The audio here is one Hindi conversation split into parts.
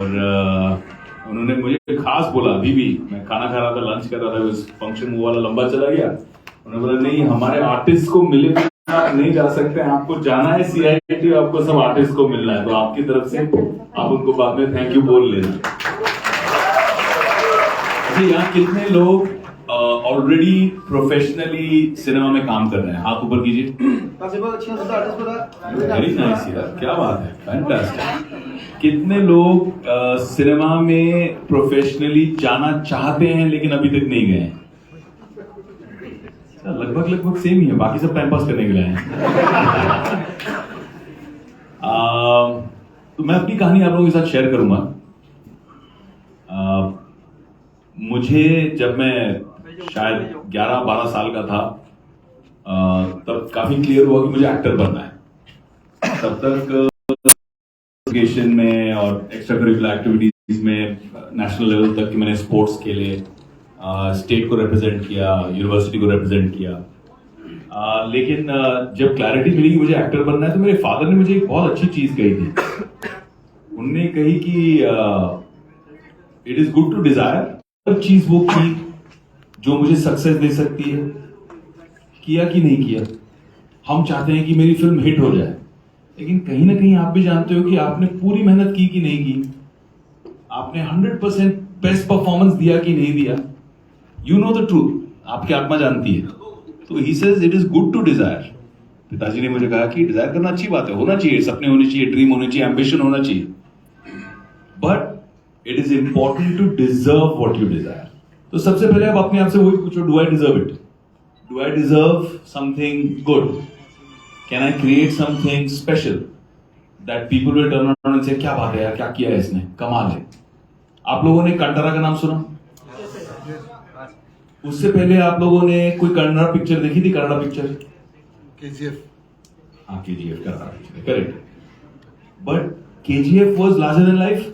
उन्होंने मुझे खास बोला, अभी भी मैं खाना खा रहा था, लंच कर रहा था, उस फंक्शन वो वाला लंबा चला गया। उन्होंने बोला नहीं, हमारे आर्टिस्ट को मिले आप नहीं जा सकते, आपको जाना है CIT, आपको सब आर्टिस्ट को मिलना है, तो आपकी तरफ से आप उनको बाद में थैंक यू बोल लेना। अच्छा, यहाँ कितने लोग ऑलरेडी प्रोफेशनली सिनेमा में काम कर रहे हैं? हाथ ऊपर कीजिए। वेरी नाइस यार, क्या बात है, फैंटास्टिक। कितने लोग सिनेमा में प्रोफेशनली जाना चाहते हैं लेकिन अभी तक नहीं गए हैं? लगभग सेम ही है, बाकी सब टाइम पास करने के लिए हैं। तो मैं अपनी कहानी आप लोगों के साथ शेयर करूंगा। मुझे जब मैं शायद 11-12 साल का था, तब काफी क्लियर हुआ कि मुझे एक्टर बनना है। तब तक एजुकेशन में और एक्स्ट्रा करिकुलर एक्टिविटीज में नेशनल लेवल तक की मैंने स्पोर्ट्स खेले, स्टेट को रिप्रेजेंट किया, यूनिवर्सिटी को रिप्रेजेंट किया। लेकिन जब क्लैरिटी मिली कि मुझे एक्टर बनना है, तो मेरे फादर ने मुझे एक बहुत अच्छी चीज कही थी। उन्होंने कही कि it is good to desire. चीज वो की जो मुझे सक्सेस दे सकती है, किया कि नहीं किया। हम चाहते हैं कि मेरी फिल्म हिट हो जाए, लेकिन कहीं ना कहीं आप भी जानते हो कि आपने पूरी मेहनत की कि नहीं की, आपने 100% बेस्ट परफॉर्मेंस दिया कि नहीं दिया। यू नो द ट्रूथ, आपकी आत्मा जानती है। तो ही says it is good to desire. पिताजी ने मुझे कहा कि डिजायर करना अच्छी बात है, होना चाहिए, सपने होने चाहिए, ड्रीम होने चाहिए, एम्बिशन होना चाहिए, but it is important to deserve what you desire. तो सबसे पहले आप अपने आप से वही पूछो, do I deserve it? Do I deserve something good? Can I create something special that people will turn around and say क्या बात है यार, क्या किया है इसने, कमाल है। आप लोगों ने कंटारा का नाम सुना? उससे पहले आप लोगों ने कोई कन्नड़ा पिक्चर देखी थी? Kannada picture KGF। हाँ, KGF Kannada picture, correct. But KGF was larger than life.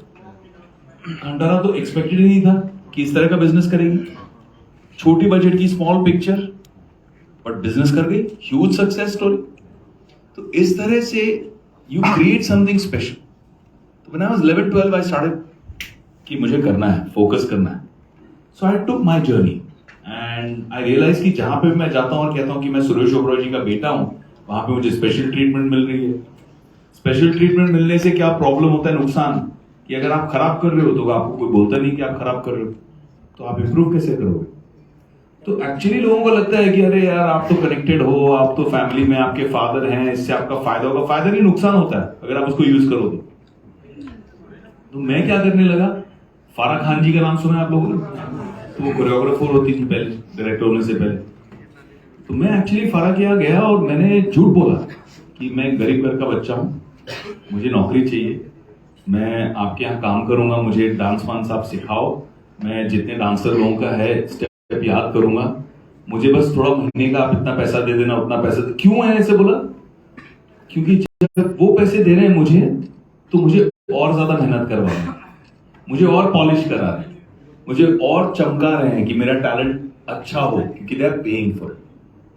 Kantara तो एक्सपेक्टेड ही नहीं था कि इस तरह का बिजनेस करेगी। छोटी बजट की स्मॉल पिक्चर, बट बिजनेस कर गई, ह्यूज सक्सेस स्टोरी। तो इस तरह से यू क्रिएट समथिंग स्पेशल। तो when I was 11-12 I started कि मुझे करना है, फोकस करना है। So I took my journey and I realise कि जहां पे मैं जाता हूं और कहता हूं कि मैं सुरेश ओबरॉय जी का बेटा हूं, वहां पे मुझे स्पेशल ट्रीटमेंट मिल रही है। स्पेशल ट्रीटमेंट मिलने से क्या प्रॉब्लम होता है, नुकसान, कि अगर आप खराब कर रहे हो तो आपको कोई बोलता नहीं कि आप खराब कर रहे हो, तो आप इंप्रूव कैसे करोगे? तो एक्चुअली लोगों को लगता है कि अरे यार आप तो कनेक्टेड हो, आप तो फैमिली में आपके फादर हैं, इससे आपका फायदा होगा। फायदा नहीं, नुकसान होता है अगर आप उसको यूज करो तो मैं क्या करने लगा, फारा खान जी का नाम सुना है आप लोगों ने? तो वो कोरियोग्राफर होती थी पहले, डायरेक्टर होने से पहले। तो मैं एक्चुअली फारा के यहाँ गया और मैंने झूठ बोला कि मैं गरीब घर का बच्चा हूँ, मुझे नौकरी चाहिए, मैं आपके यहाँ काम करूंगा, मुझे डांस वांस आप सिखाओ, मैं जितने डांसर लोगों का है स्टेप याद करूंगा, मुझे बस थोड़ा महीने का आप इतना पैसा दे देना, उतना पैसा दे। क्यों है ऐसे बोला? क्योंकि जब वो पैसे दे रहे हैं मुझे, तो मुझे और ज्यादा मेहनत करवा रहे हैं, मुझे और पॉलिश करा रहे हैं, मुझे और चमका रहे हैं कि मेरा टैलेंट अच्छा हो, क्योंकि they are paying for it,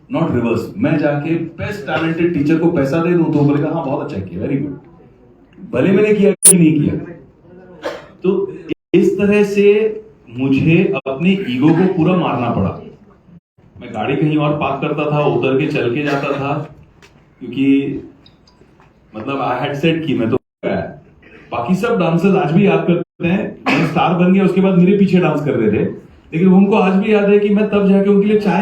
not reverse. मैं जाके बेस्ट टैलेंटेड टीचर को पैसा दे दूं तो बोलेगा हाँ बहुत अच्छा किया, वेरी गुड, भले मैंने किया कि नहीं किया। तो इस तरह से मुझे अपने ईगो को पूरा मारना पड़ा। मैं गाड़ी कहीं और पार्क करता था, उतर के चल के जाता था, क्योंकि मतलब आई हैड सेड कि मैं तो बाकी सब डांसर्स आज भी याद करते हैं, मैं स्टार बन गया उसके बाद मेरे पीछे डांस कर रहे थे, लेकिन उनको आज भी याद है कि मैं तब जाके उनके लिए चाय